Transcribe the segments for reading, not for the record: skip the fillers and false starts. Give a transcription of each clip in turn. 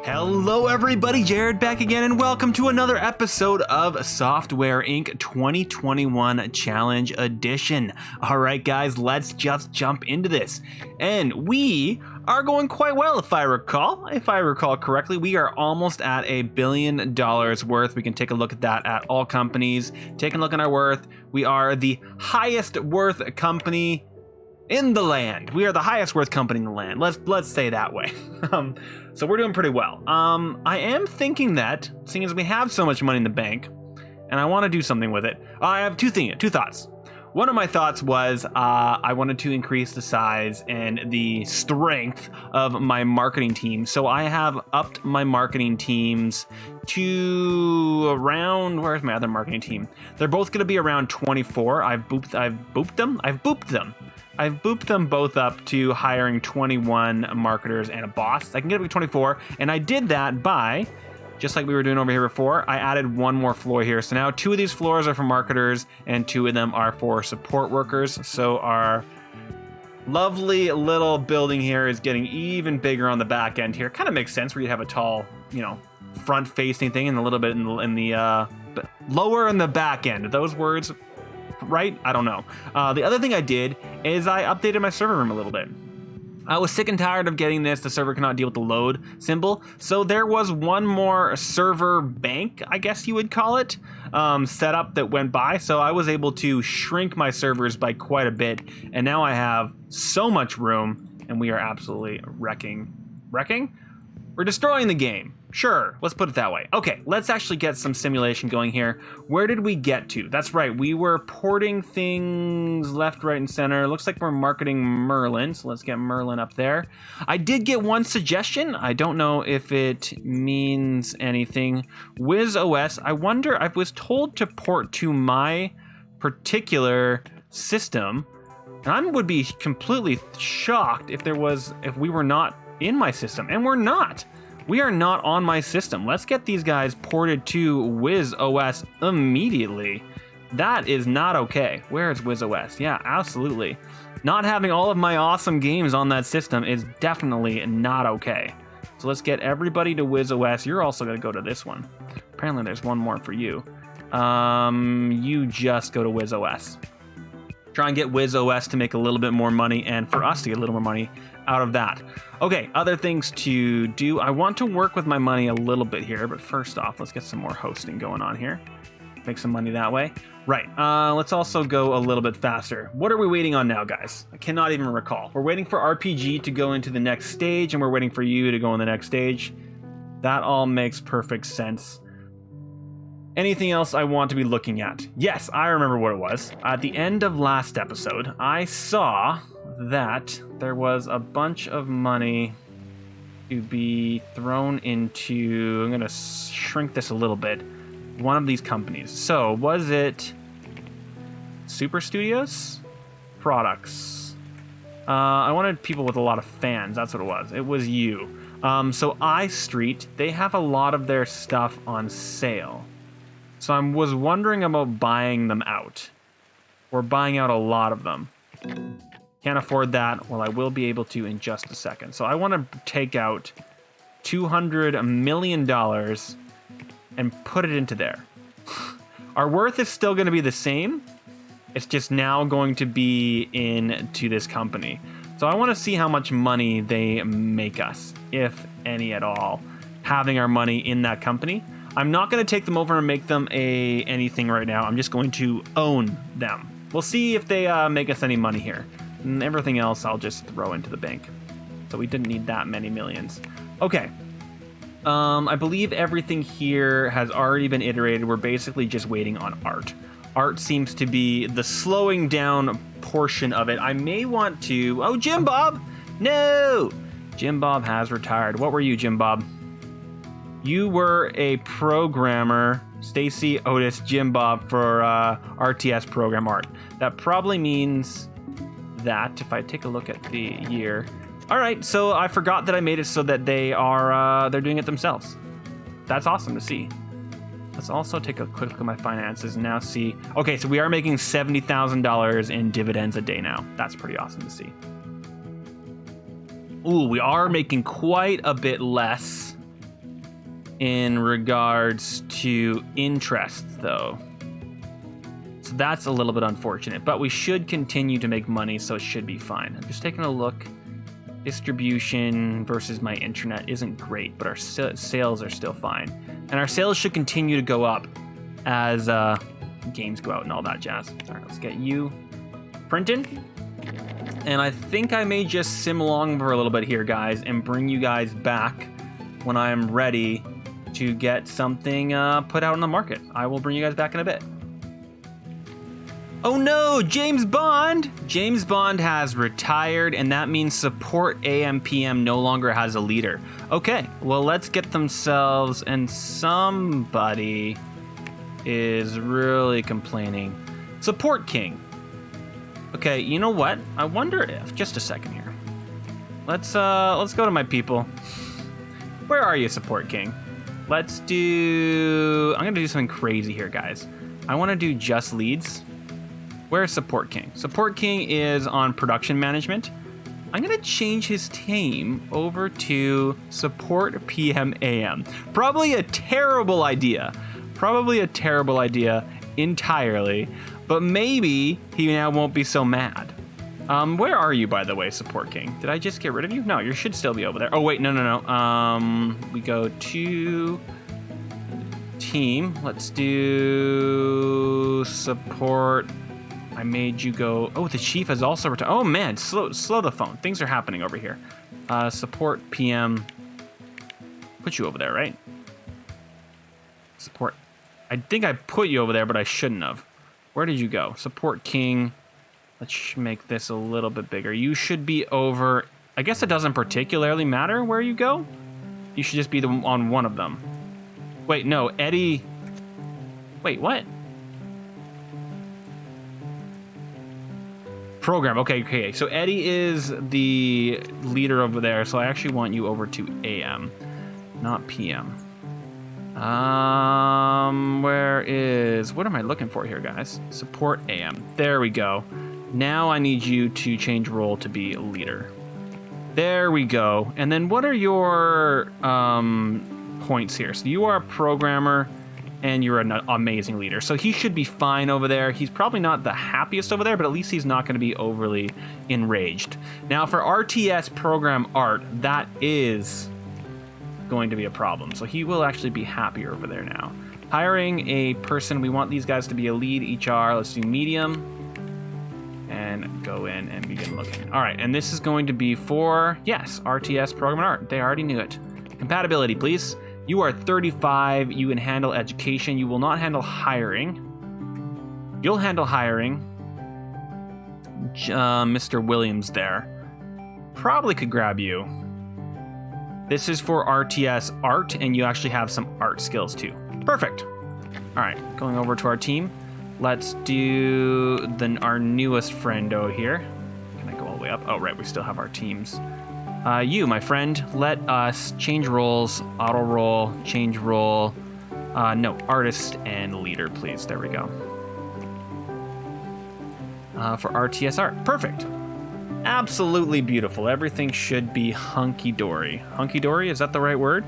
Hello everybody, Jared back again, and welcome to another episode of Software Inc. 2021 Challenge Edition. Alright guys, let's just jump into this. And we are going quite well, if I recall correctly. We are almost at $1 billion worth. We can take a look at that at all companies. Taking a look at our worth, we are the highest worth company in the land. We are the highest worth company in the land. Let's say that way. So we're doing pretty well. I am thinking that, seeing as we have so much money in the bank, and I want to do something with it, I have two thoughts. One of my thoughts was I wanted to increase the size and the strength of my marketing team. So I have upped my marketing teams to around, where's my other marketing team? They're both going to be around 24. I've booped them both up to hiring 21 marketers and a boss. I can get up to 24, and I did that by, just like we were doing over here before, I added one more floor here. So now 2 of these floors are for marketers, and 2 of them are for support workers. So our lovely little building here is getting even bigger on the back end here. Kind of makes sense where you have a tall, front-facing thing, and a little bit in the lower in the back end. Those words right? I don't know. The other thing I did is I updated my server room a little bit. I was sick and tired of getting the server cannot deal with the load symbol. So there was one more server bank, I guess you would call it, set up that went by. So I was able to shrink my servers by quite a bit. And now I have so much room, and we are absolutely wrecking? We're destroying the game. Sure, let's put it that way. Okay, let's actually get some simulation going here. Where did we get to? That's right, we were porting things left, right, and center. Looks like we're marketing Merlin, so let's get Merlin up there. I did get one suggestion. I don't know if it means anything. WizOS, I wonder, I was told to port to my particular system, and I would be completely shocked if we were not in my system, and we're not. We are not on my system. Let's get these guys ported to WizOS immediately. That is not okay. Where is WizOS? Yeah, absolutely. Not having all of my awesome games on that system is definitely not okay. So let's get everybody to WizOS. You're also going to go to this one. Apparently there's one more for you. You just go to WizOS. Try and get WizOS to make a little bit more money, and for us to get a little more money out of that. Okay, other things to do. I want to work with my money a little bit here, but first off, let's get some more hosting going on here. Make some money that way. Right, let's also go a little bit faster. What are we waiting on now, guys? I cannot even recall. We're waiting for RPG to go into the next stage, and we're waiting for you to go in the next stage. That all makes perfect sense. Anything else I want to be looking at? Yes, I remember what it was. At the end of last episode, I saw that there was a bunch of money to be thrown into, I'm going to shrink this a little bit, one of these companies. So, was it Super Studios? Products. I wanted people with a lot of fans, that's what it was. It was you. So iStreet, they have a lot of their stuff on sale. So I was wondering about buying them out, or buying out a lot of them. Can't afford that. Well, I will be able to in just a second. So I want to take out $200 million and put it into there. Our worth is still going to be the same. It's just now going to be into this company. So I want to see how much money they make us, if any at all, having our money in that company. I'm not going to take them over and make them anything right now. I'm just going to own them. We'll see if they make us any money here. And everything else I'll just throw into the bank. So we didn't need that many millions. Okay. I believe everything here has already been iterated. We're basically just waiting on art. Art seems to be the slowing down portion of it. I may want to... Oh, Jim Bob! No! Jim Bob has retired. What were you, Jim Bob? You were a programmer, Stacy, Otis, Jim Bob for RTS program art. That probably means that, if I take a look at the year... All right, so I forgot that I made it so that they're doing it themselves. That's awesome to see. Let's also take a quick look at my finances and now see. Okay, so we are making $70,000 in dividends a day now. That's pretty awesome to see. Ooh, we are making quite a bit less in regards to interest, though. So that's a little bit unfortunate, but we should continue to make money, so it should be fine. I'm just taking a look. Distribution versus my internet isn't great, but our sales are still fine. And our sales should continue to go up as games go out and all that jazz. All right, let's get you printing. And I think I may just sim along for a little bit here, guys, and bring you guys back when I am ready to get something put out on the market. I will bring you guys back in a bit. Oh no, James Bond! James Bond has retired, and that means support AMPM no longer has a leader. Okay, well, let's get themselves, and somebody is really complaining. Support King. Okay, you know what? I wonder if, just a second here. Let's go to my people. Where are you, Support King? I'm gonna do something crazy here, guys. I wanna do just leads. Where's Support King? Support King is on production management. I'm gonna change his team over to Support PM AM. Probably a terrible idea. Entirely. But maybe he now won't be so mad. Where are you, by the way, Support King? Did I just get rid of you? No, you should still be over there. Oh, wait, no. We go to team. Let's do support. I made you go. Oh, the chief has also returned. Oh man, slow the phone. Things are happening over here. Support PM. Put you over there, right? Support. I think I put you over there, but I shouldn't have. Where did you go? Support King. Let's make this a little bit bigger. You should be over. I guess it doesn't particularly matter where you go. You should just be on one of them. Wait, no, Eddie. Wait, what? Program. Okay. So Eddie is the leader over there. So I actually want you over to AM, not PM. What am I looking for here, guys? Support AM. There we go. Now I need you to change role to be leader. There we go. And then what are your points here? So you are a programmer and you're an amazing leader. So he should be fine over there. He's probably not the happiest over there, but at least he's not going to be overly enraged. Now for RTS program art, that is going to be a problem. So he will actually be happier over there now. Hiring a person. We want these guys to be a lead HR. Let's do medium and go in and begin looking. All right, and this is going to be for, yes, RTS program art. They already knew it. Compatibility, please. You are 35. You can handle education. You will not handle hiring. You'll handle hiring. Mr. Williams there. Probably could grab you. This is for RTS art, and you actually have some art skills too. Perfect. All right, going over to our team. Let's do our newest friendo here. Can I go all the way up? Oh, right, we still have our teams. You, my friend, let us change roles, auto role, change role. No, artist and leader, please. There we go. For RTS art. Perfect. Absolutely beautiful. Everything should be hunky-dory. Hunky-dory, is that the right word?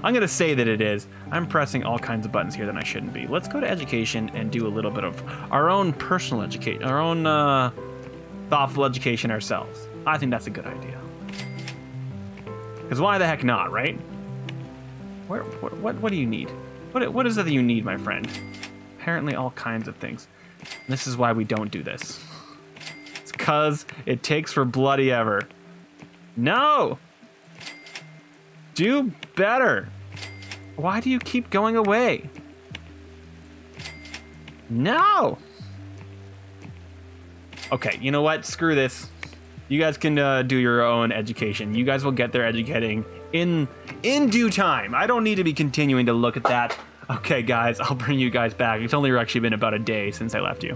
I'm going to say that it is. I'm pressing all kinds of buttons here that I shouldn't be. Let's go to education and do a little bit of our own personal education, our own thoughtful education ourselves. I think that's a good idea. Because why the heck not, right? What do you need? What is it that you need, my friend? Apparently all kinds of things. And this is why we don't do this. It's because it takes for bloody ever. No! Do better. Why do you keep going away? No! Okay, you know what? Screw this. You guys can do your own education. You guys will get there educating in due time. I don't need to be continuing to look at that. Okay, guys, I'll bring you guys back. It's only actually been about a day since I left you.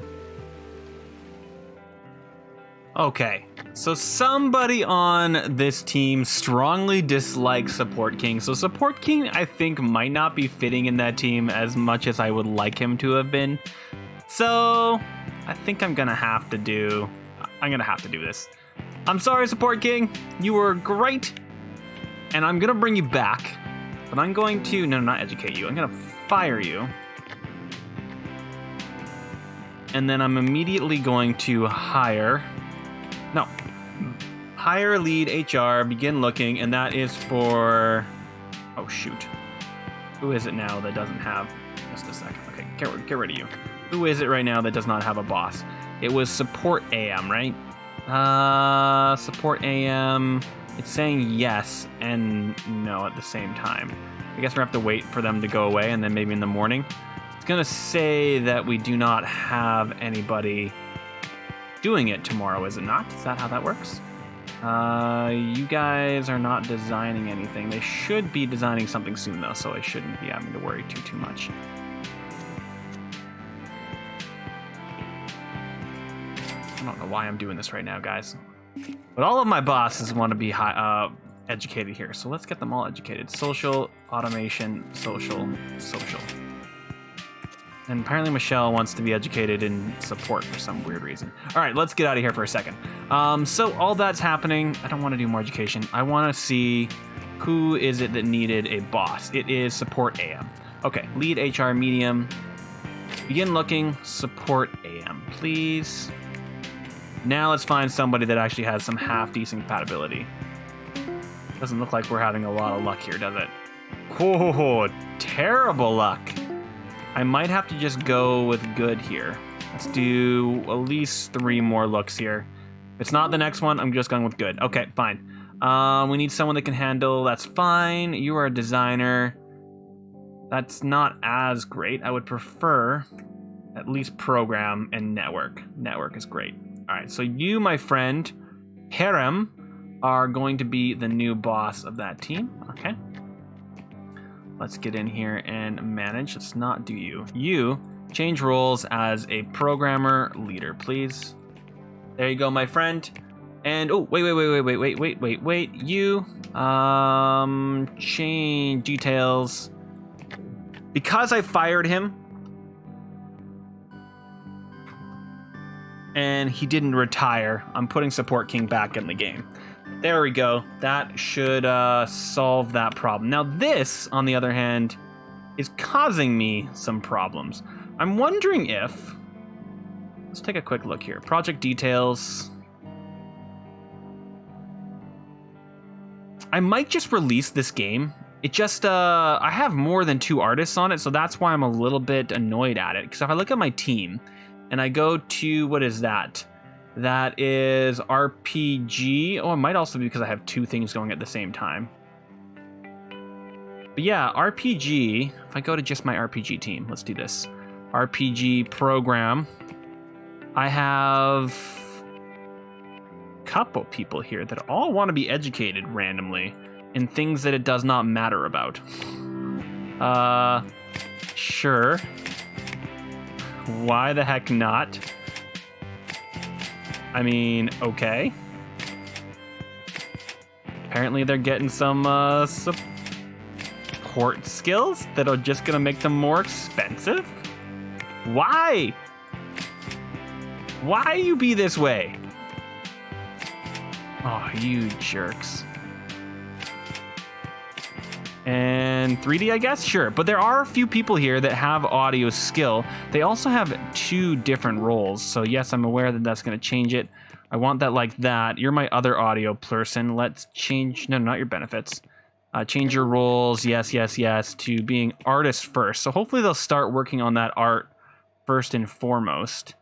Okay, so somebody on this team strongly dislikes Support King. So Support King, I think, might not be fitting in that team as much as I would like him to have been. So I think I'm gonna have to do this. I'm sorry, Support King. You were great, and I'm gonna bring you back. But I'm going to not educate you. I'm gonna fire you. And then I'm immediately going to hire lead HR, begin looking, and that is for, oh shoot. Who is it now that doesn't have, just a second. Okay, get rid of you. Who is it right now that does not have a boss? It was support AM, right? Support AM, it's saying yes and no at the same time. I guess we have to wait for them to go away and then maybe in the morning. It's gonna say that we do not have anybody doing it tomorrow, is it not? Is that how that works? You guys are not designing anything. They should be designing something soon though, so I shouldn't be having to worry too much. I don't know why I'm doing this right now, guys. But all of my bosses want to be educated here, so let's get them all educated. Social, automation, social. And apparently Michelle wants to be educated in support for some weird reason. All right, let's get out of here for a second. So all that's happening. I don't want to do more education. I want to see who is it that needed a boss. It is support AM. Okay, lead HR medium. Begin looking, support AM, please. Now let's find somebody that actually has some half-decent compatibility. Doesn't look like we're having a lot of luck here, does it? Oh, terrible luck. I might have to just go with good here. Let's do at least 3 more looks here. If it's not the next one, I'm just going with good. Okay, fine. We need someone that can handle, that's fine. You are a designer. That's not as great. I would prefer at least program and network. Network is great. All right, so you, my friend, Harem, are going to be the new boss of that team. Okay. Let's get in here and manage. Let's not do you. You, change roles as a programmer leader, please. There you go, my friend. And, oh, wait. You, change details. Because I fired him, and he didn't retire, I'm putting Support King back in the game. There we go. That should solve that problem. Now this, on the other hand, is causing me some problems. I'm wondering if... Let's take a quick look here. Project details. I might just release this game. It just, I have more than 2 artists on it, so that's why I'm a little bit annoyed at it. Because if I look at my team, and I go to, what is that? That is RPG. Oh, it might also be because I have 2 things going at the same time. But yeah, RPG. If I go to just my RPG team, let's do this. RPG program. I have a couple people here that all want to be educated randomly in things that it does not matter about. Sure. Why the heck not? I mean, okay. Apparently they're getting some support skills that are just gonna make them more expensive? Why? Why you be this way? Oh, you jerks. And 3D, I guess? Sure. But there are a few people here that have audio skill. They also have 2 different roles. So yes, I'm aware that that's going to change it. I want that like that. You're my other audio person. Let's change... No, not your benefits. Change your roles. Yes, to being artist first. So hopefully they'll start working on that art first and foremost.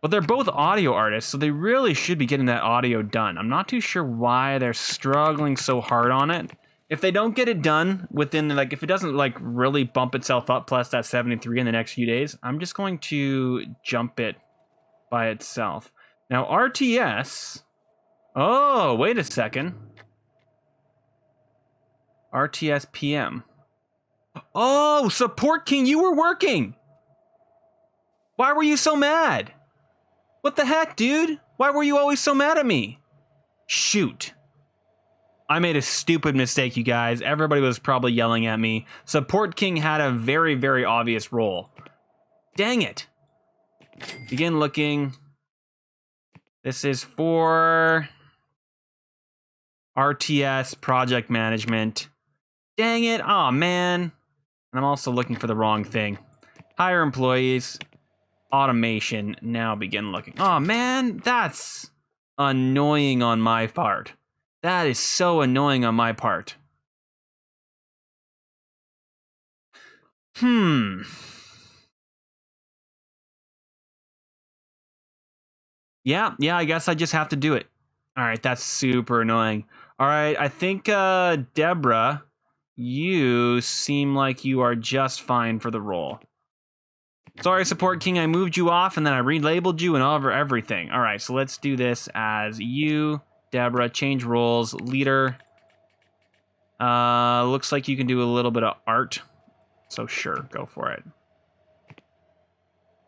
But they're both audio artists, so they really should be getting that audio done. I'm not too sure why they're struggling so hard on it. If they don't get it done within, like, if it doesn't, like, really bump itself up plus that 73 in the next few days, I'm just going to jump it by itself. Now, RTS... Oh, wait a second. RTS PM. Oh, Support King, you were working! Why were you so mad? What the heck, dude? Why were you always so mad at me? Shoot. I made a stupid mistake, you guys. Everybody was probably yelling at me. Support King had a very, very obvious role. Dang it. Begin looking. This is for RTS project management. Dang it. Aw, man. And I'm also looking for the wrong thing. Hire employees. Automation. Now begin looking. Aw, man. That's annoying on my part. That is so annoying on my part. Yeah, I guess I just have to do it. All right, that's super annoying. All right, I think, Deborah, you seem like you are just fine for the role. Sorry, Support King, I moved you off and then I relabeled you and over everything. All right, so let's do this as you, Deborah, change roles, leader. Looks like you can do a little bit of art. So sure, go for it.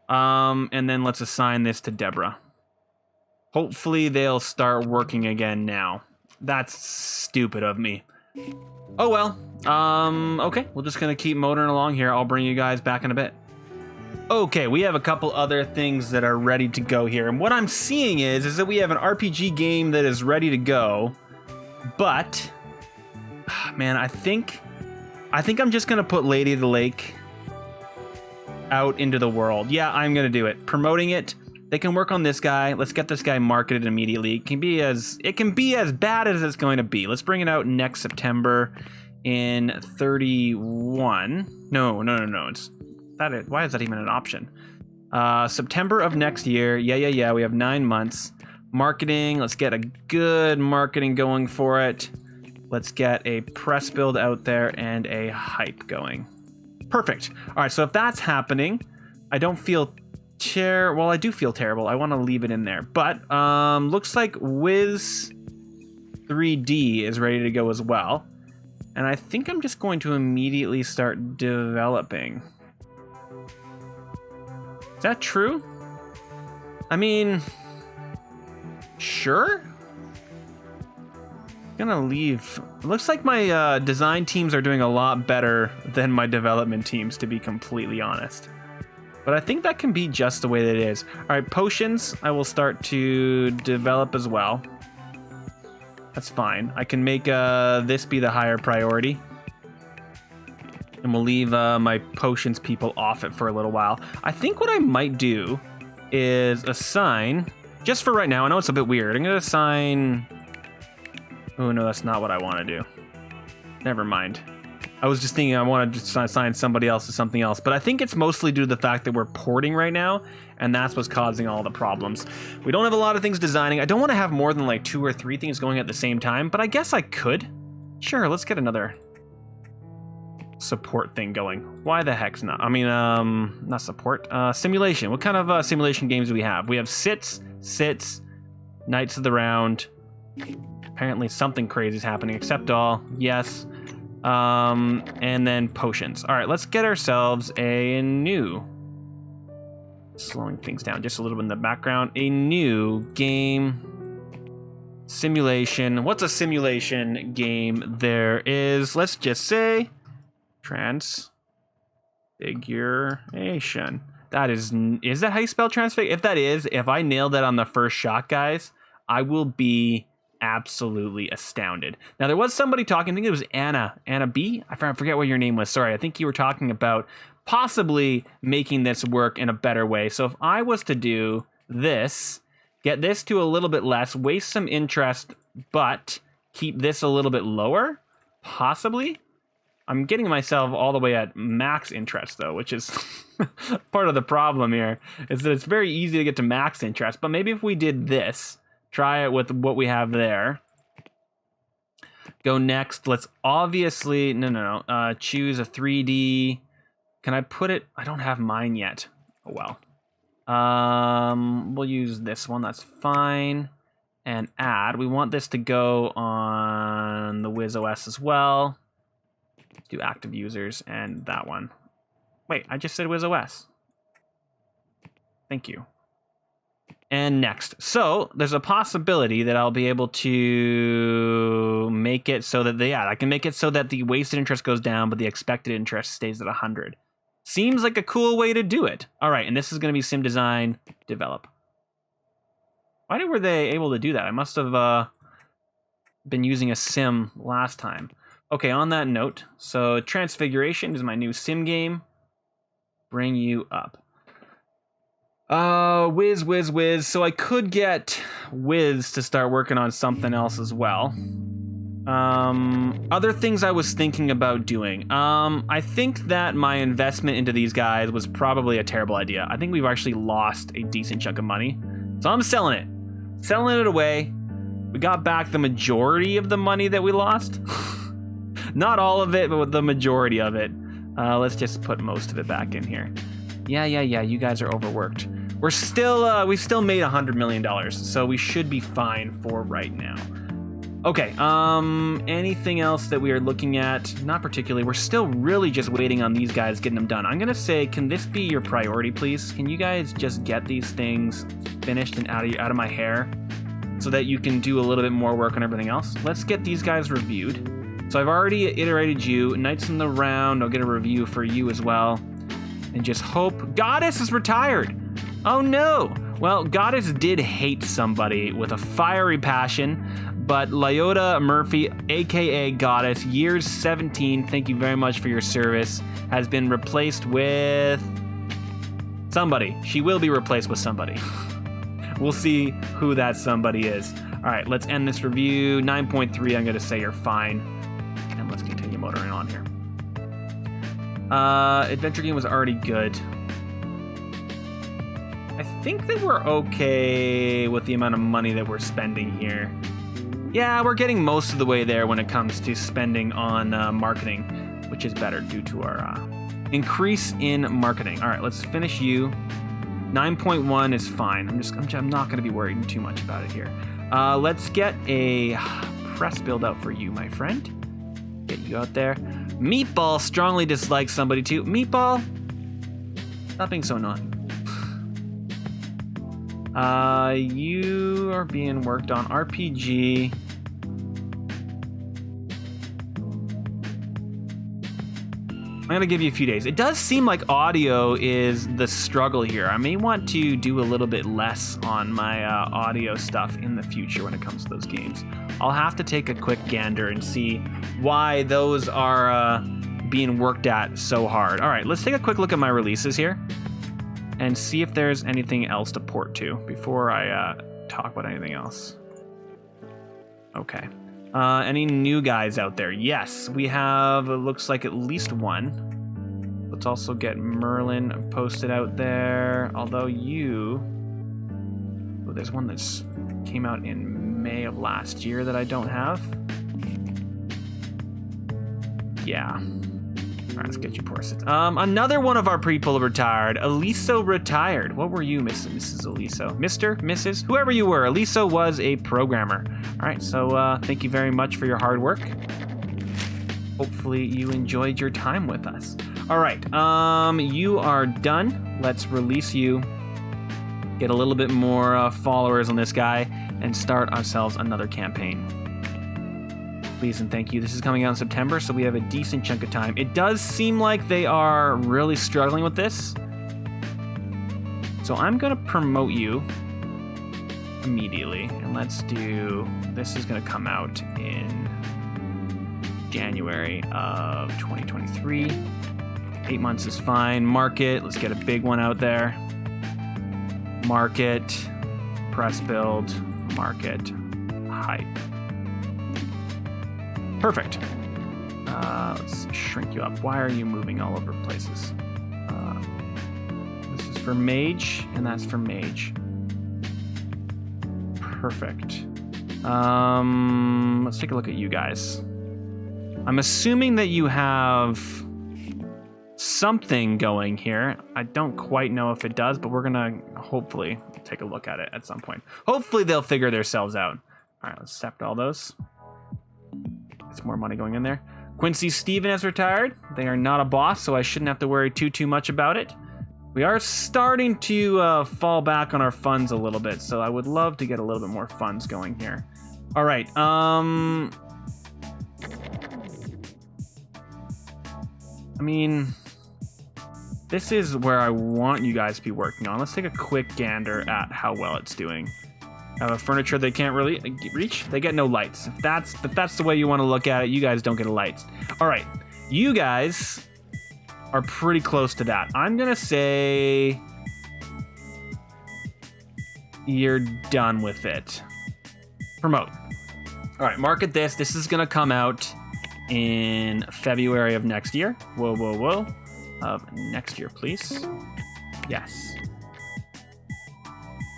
And then let's assign this to Deborah. Hopefully they'll start working again now. That's stupid of me. Oh well. Okay, we're just gonna keep motoring along here. I'll bring you guys back in a bit. Okay, we have a couple other things that are ready to go here. And what I'm seeing is that we have an RPG game that is ready to go. But, man, I think I'm just gonna put Lady of the Lake out into the world. Yeah, I'm gonna do it. Promoting it. They can work on this guy. Let's get this guy marketed immediately. It can be as bad as it's going to be. Let's bring it out next September in 31. No. It's that. Why is that even an option? September of next year. Yeah. We have 9 months. Marketing. Let's get a good marketing going for it. Let's get a press build out there and a hype going. Perfect. All right. So if that's happening, I don't feel well, I do feel terrible. I want to leave it in there. But looks like Wiz 3D is ready to go as well. And I think I'm just going to immediately start developing. Is that true? I mean, sure. Gonna leave. It looks like my design teams are doing a lot better than my development teams, to be completely honest. But I think that can be just the way that it is. All right, potions, I will start to develop as well. That's fine. I can make this be the higher priority. And we'll leave my potions people off it for a little while. I think what I might do is assign, just for right now, I know it's a bit weird. I'm going to assign... Oh, no, that's not what I want to do. Never mind. I was just thinking I wanted to assign somebody else to something else, but I think it's mostly due to the fact that we're porting right now, and that's what's causing all the problems. We don't have a lot of things designing. I don't want to have more than like 2 or 3 things going at the same time, but I guess I could. Sure, let's get another support thing going. Why the heck's not? I mean, not support. Simulation. What kind of simulation games do we have? We have Sits, Knights of the Round. Apparently something crazy is happening. Accept all. Yes. And then potions. All right, let's get ourselves a new, slowing things down just a little bit in the background, a new game simulation. What's a simulation game there is? Let's just say Transfiguration. That is that how you spell transfig? If that is, if I nailed that on the first shot, guys, I will be absolutely astounded. Now, there was somebody talking, I think it was Anna B. I forget what your name was. Sorry, I think you were talking about possibly making this work in a better way. So if I was to do this, get this to a little bit less, waste some interest, but keep this a little bit lower, possibly. I'm getting myself all the way at max interest, though, which is part of the problem here, is that it's very easy to get to max interest. But maybe if we did this, try it with what we have there. Go next. Let's obviously... No. Choose a 3D. Can I put it... I don't have mine yet. Oh, well. We'll use this one. That's fine. And add. We want this to go on the Wiz OS as well. Let's do active users and that one. Wait, I just said Wiz OS. Thank you. and next. So there's a possibility that I'll be able to make it so that I can make it so that the wasted interest goes down, but the expected interest stays at 100. Seems like a cool way to do it. All right, and this is going to be sim design develop. Why were they able to do that? I must have been using a sim last time. Okay, on that note, so Transfiguration is my new sim game. Bring you up. Wiz. So I could get Wiz to start working on something else as well. Other things I was thinking about doing. I think that my investment into these guys was probably a terrible idea. I think we've actually lost a decent chunk of money. So I'm selling it. Selling it away. We got back the majority of the money that we lost. Not all of it, but the majority of it. Let's just put most of it back in here. Yeah, you guys are overworked. We still made $100 million, so we should be fine for right now. Okay, anything else that we are looking at? Not particularly. We're still really just waiting on these guys getting them done. I'm gonna say, can this be your priority, please? Can you guys just get these things finished and out of my hair so that you can do a little bit more work on everything else? Let's get these guys reviewed. So I've already iterated you. Knights in the round, I'll get a review for you as well. And just hope. Goddess is retired. Oh no. Well, Goddess did hate somebody with a fiery passion, but Lyota Murphy, aka Goddess, years 17, thank you very much for your service, has been replaced with somebody. She will be replaced with somebody. We'll see who that somebody is. All right, let's end this review. 9.3, I'm going to say you're fine. And let's continue motoring on here. Adventure game was already good. I think that we're okay with the amount of money that we're spending here. Yeah, we're getting most of the way there when it comes to spending on marketing, which is better due to our increase in marketing. All right, let's finish you. 9.1 is fine. I'm not going to be worried too much about it here. Let's get a press build out for you, my friend. Get you out there. Meatball strongly dislikes somebody too. Meatball, stop being so naughty. You are being worked on. RPG. I'm going to give you a few days. It does seem like audio is the struggle here. I may want to do a little bit less on my audio stuff in the future when it comes to those games. I'll have to take a quick gander and see why those are being worked at so hard. All right, let's take a quick look at my releases here and see if there's anything else to port to before I talk about anything else. Okay. Any new guys out there? Yes, we have, it looks like at least one. Let's also get Merlin posted out there. Although there's one that's came out in May of last year that I don't have. Yeah. All right, let's get you ported. Another one of our people retired. Eliso retired. What were you, Mrs. Eliso? Mr., Mrs., whoever you were. Eliso was a programmer. All right, so thank you very much for your hard work. Hopefully you enjoyed your time with us. All right, you are done. Let's release you. Get a little bit more followers on this guy and start ourselves another campaign. Please and thank you. This is coming out in September, so we have a decent chunk of time. It does seem like they are really struggling with this. So I'm going to promote you immediately. And let's do... This is going to come out in January of 2023. 8 months is fine. Market. Let's get a big one out there. Market. Press build. Market. Hype. Perfect. Let's shrink you up. Why are you moving all over places? This is for mage, and that's for mage. Perfect. Let's take a look at you guys. I'm assuming that you have something going here. I don't quite know if it does, but we're gonna hopefully take a look at it at some point. Hopefully they'll figure themselves out. All right, let's accept all those. More money going in there. Quincy Steven has retired. They are not a boss, so I shouldn't have to worry too much about it. We are starting to fall back on our funds a little bit, so I would love to get a little bit more funds going here. All right. I mean, this is where I want you guys to be working on. Let's take a quick gander at how well it's doing. I have a furniture they can't really reach. They get no lights. If that's the way you want to look at it, you guys don't get lights. All right, you guys are pretty close to that. I'm gonna say you're done with it. Promote. All right, market this. This is gonna come out in February of next year. Whoa. Of next year, please. Yes.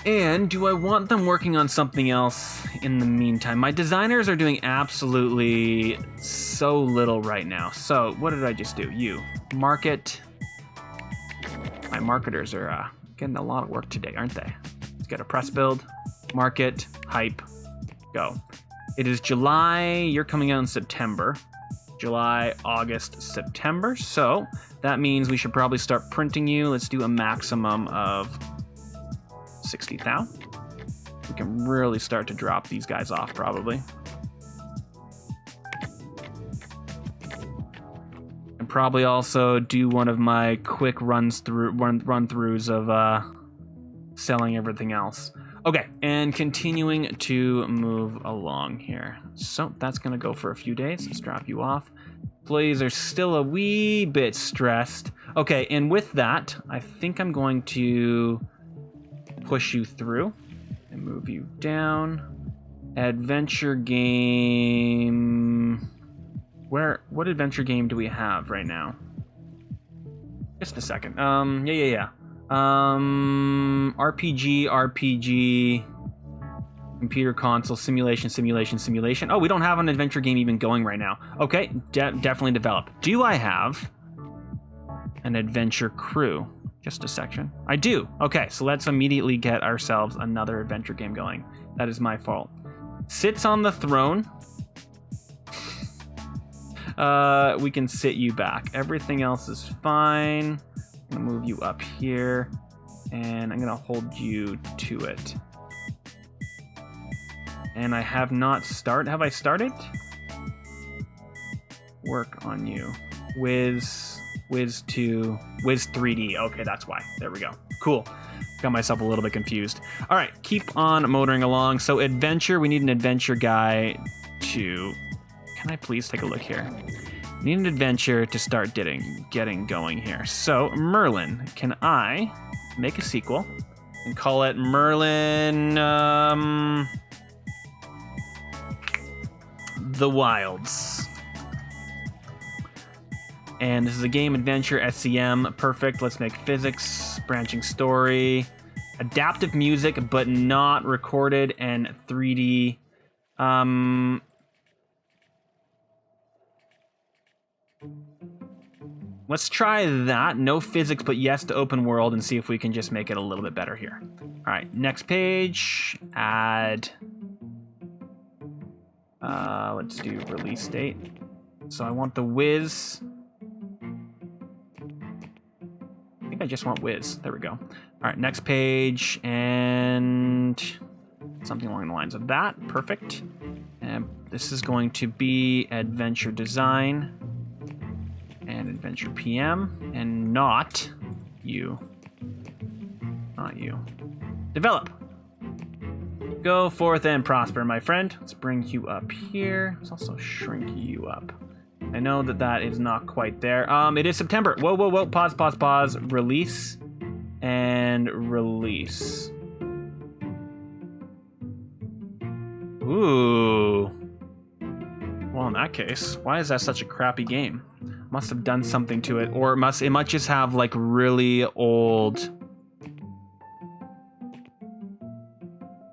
And do I want them working on something else in the meantime? My designers are doing absolutely so little right now. So what did I just do? You market. My marketers are getting a lot of work today, aren't they? Let's get a press build, market, hype, go. It is July. You're coming out in September. July, August, September. So that means we should probably start printing you. Let's do a maximum of 60,000. We can really start to drop these guys off probably. And probably also do one of my quick run-throughs of selling everything else. Okay, and continuing to move along here. So that's gonna go for a few days. Let's drop you off. Employees are still a wee bit stressed. Okay, and with that, I think I'm going to push you through and move you down. Adventure game. What adventure game do we have right now? Just a second. Yeah. RPG, computer console, simulation. Oh, we don't have an adventure game even going right now. Okay, definitely develop. Do I have an adventure crew? Just a section. I do. Okay, so let's immediately get ourselves another adventure game going. That is my fault. Sits on the throne. We can sit you back. Everything else is fine. I'm gonna move you up here, and I'm gonna hold you to it. And I have not started. Have I started? Work on you. Wiz 3D. Okay, that's why. There we go. Cool. Got myself a little bit confused. All right, keep on motoring along. So adventure, we need an adventure guy to... Can I please take a look here? We need an adventure to start getting going here. So Merlin, can I make a sequel and call it Merlin The Wilds? And this is a game adventure, SCM, perfect. Let's make physics, branching story, adaptive music, but not recorded, and 3D. Let's try that. No physics, but yes to open world, and see if we can just make it a little bit better here. All right, next page, add. Let's do release date. So I want the Wiz. I just want Wiz. There we go. All right, next page, and something along the lines of that. Perfect. And this is going to be adventure design and adventure PM, and not you. Not you. Develop. Go forth and prosper, my friend. Let's bring you up here. Let's also shrink you up. I know that is not quite there. It is September. Whoa. Pause. Release and release. Ooh. Well, in that case, why is that such a crappy game? Must have done something to it, or it might just have like really old.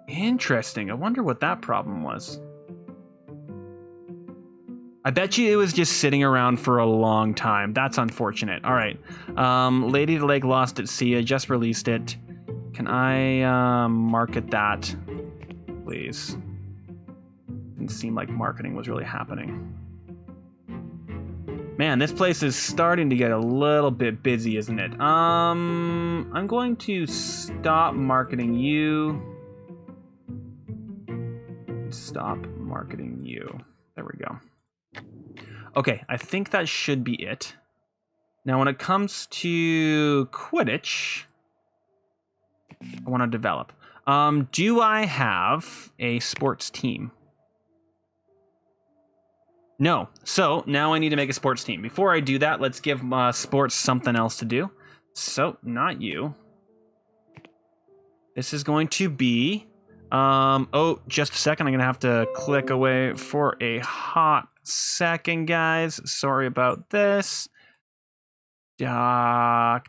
Interesting. I wonder what that problem was. I bet you it was just sitting around for a long time. That's unfortunate. All right. Lady of the Lake Lost at Sea. I just released it. Can I market that, please? Didn't seem like marketing was really happening. Man, this place is starting to get a little bit busy, isn't it? I'm going to stop marketing you. Stop marketing you. There we go. Okay, I think that should be it. Now, when it comes to Quidditch, I want to develop. Do I have a sports team? No. So now I need to make a sports team. Before I do that, let's give sports something else to do. So, not you. This is going to be... oh, just a second. I'm going to have to click away for a hot second, guys. Sorry about this. Can't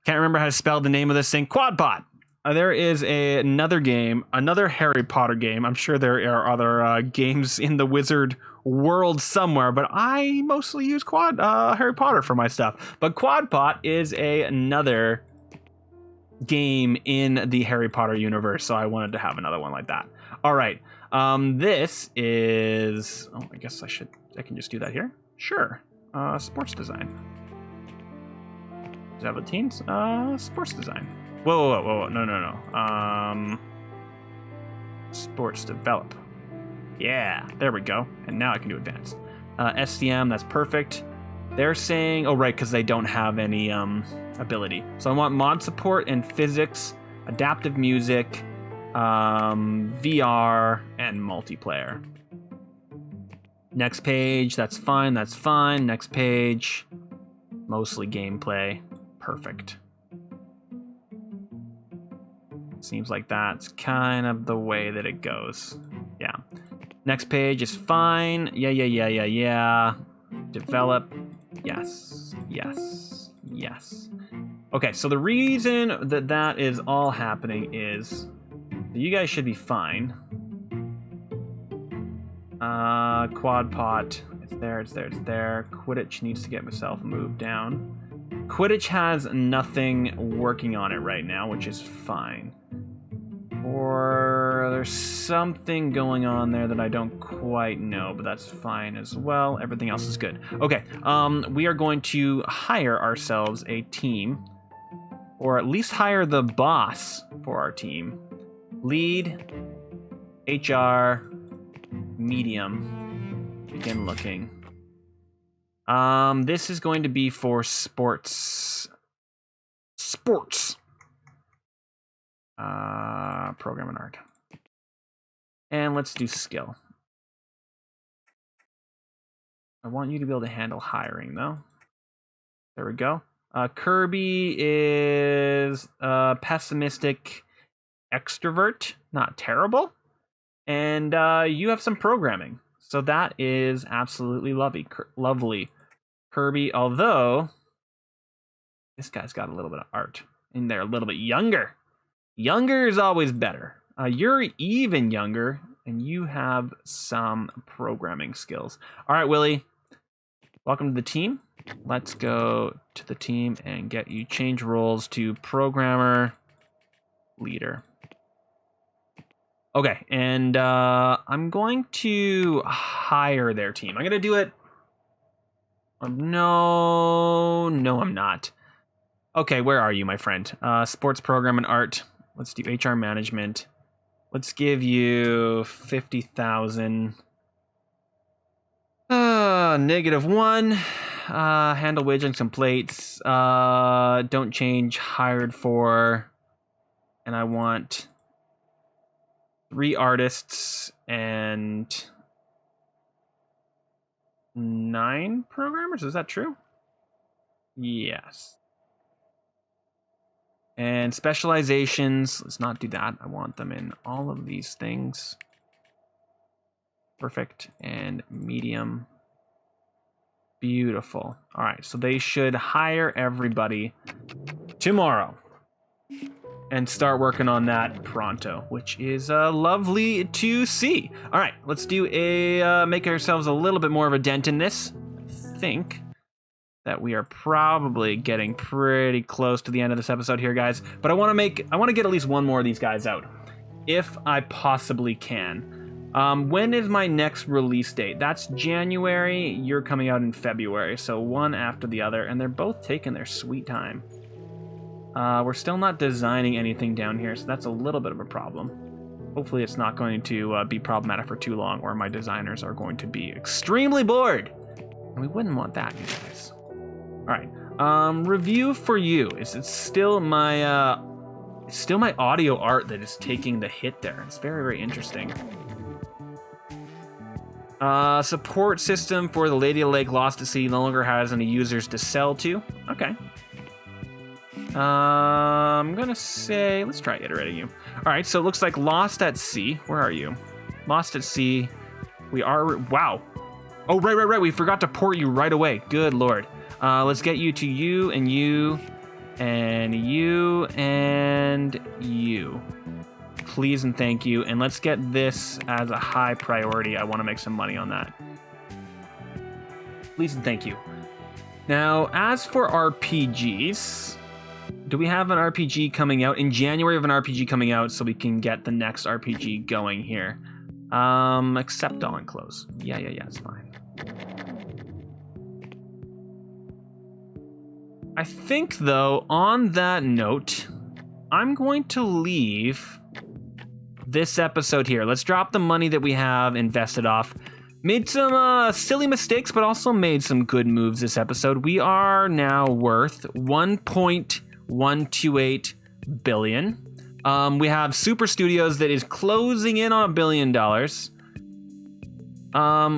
remember how to spell the name of this thing. Quadbot. There is another game, another Harry Potter game. I'm sure there are other games in the wizard world somewhere, but I mostly use Harry Potter for my stuff. But Quadbot is another game in the Harry Potter universe, so I wanted to have another one like that. All right, this is. Oh, I guess I can just do that here. Sure, sports design. Does that have a teens? Sports design. Whoa, no. Sports develop. Yeah, there we go. And now I can do advanced. SCM, that's perfect. They're saying, oh right, because they don't have any ability. So I want mod support and physics, adaptive music, VR, and multiplayer. Next page, that's fine. Next page, mostly gameplay. Perfect. Seems like that's kind of the way that it goes. Yeah. Next page is fine. Yeah. Develop. Yes. Okay, so the reason that is all happening is you guys should be fine. Quad pot. It's there. Quidditch needs to get myself moved down. Quidditch has nothing working on it right now, which is fine. Or there's something going on there that I don't quite know, but that's fine as well. Everything else is good. Okay, we are going to hire ourselves a team, or at least hire the boss for our team. Lead, HR, medium, begin looking. This is going to be for sports. Program and art. And let's do skill. I want you to be able to handle hiring, though. There we go. Kirby is pessimistic extrovert. Not terrible. And you have some programming. So that is absolutely lovely. Kirby, although this guy's got a little bit of art in there, a little bit younger. Younger is always better. You're even younger, and you have some programming skills. All right, Willie, welcome to the team. Let's go to the team and get you change roles to programmer, leader. Okay, and I'm going to hire their team. I'm going to do it. No, I'm not. Okay, where are you, my friend? Sports program and art. Let's do HR management. Let's give you 50,000. -1. Handle widgets and complaints. Don't change hired for. And I want 3 artists and 9 programmers. Is that true? Yes. And specializations, let's not do that. I want them in all of these things. Perfect. And medium. Beautiful. All right, so they should hire everybody tomorrow and start working on that pronto, which is lovely to see. All right, let's do make ourselves a little bit more of a dent in this. I think that we are probably getting pretty close to the end of this episode here, guys. But I want to get at least one more of these guys out, if I possibly can. When is my next release date? That's January. You're coming out in February. So one after the other. And they're both taking their sweet time. We're still not designing anything down here. So that's a little bit of a problem. Hopefully it's not going to be problematic for too long. Or my designers are going to be extremely bored. And we wouldn't want that, you guys. Alright. Review for you. Is it still my... It's still my audio art that is taking the hit there. It's very, very interesting. Support system for the Lady of the Lake Lost at Sea no longer has any users to sell to. Okay. I'm gonna say, let's try iterating you. All right, so it looks like Lost at Sea. Where are you? Lost at Sea. We are, wow. Oh, right. We forgot to port you right away. Good Lord. Let's get you to you and you and you and you. Please and thank you. And let's get this as a high priority. I want to make some money on that. Please and thank you. Now, as for RPGs, do we have an RPG coming out? In January, we have an RPG coming out so we can get the next RPG going here. Accept all and close. Yeah, it's fine. I think, though, on that note, I'm going to leave this episode here. Let's drop the money that we have invested off. Made some silly mistakes, but also made some good moves this episode. We are now worth 1.128 billion. We have Super Studios that is closing in on $1 billion.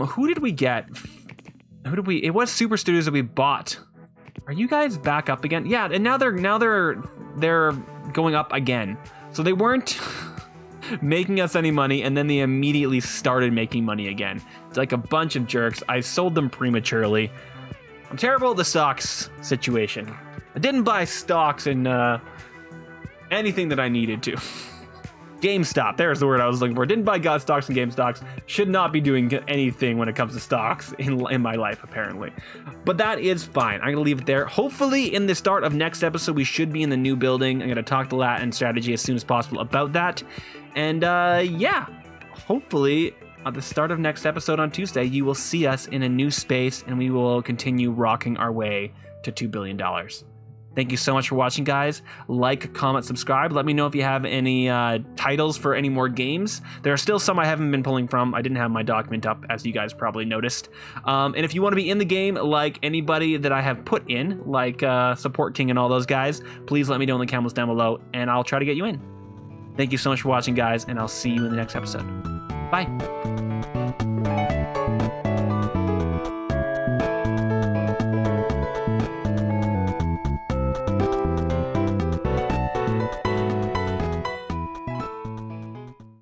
Who did we get? It was Super Studios that we bought. Are you guys back up again? Yeah, and now they're going up again. So they weren't making us any money, and then they immediately started making money again. It's like a bunch of jerks. I sold them prematurely. I'm terrible at the stocks situation. I didn't buy stocks in anything that I needed to. GameStop, there's the word I was looking for. Didn't buy God stocks and game stocks. Should not be doing anything when it comes to stocks in my life, apparently. But that is fine. I'm going to leave it there. Hopefully, in the start of next episode, we should be in the new building. I'm going to talk to LatN Strategy as soon as possible about that. And yeah, hopefully, at the start of next episode on Tuesday, you will see us in a new space, and we will continue rocking our way to $2 billion. Thank you so much for watching, guys. Like, comment, subscribe. Let me know if you have any titles for any more games. There are still some I haven't been pulling from. I didn't have my document up, as you guys probably noticed. And if you want to be in the game like anybody that I have put in, like Support King and all those guys, please let me know in the comments down below, and I'll try to get you in. Thank you so much for watching, guys, and I'll see you in the next episode. Bye.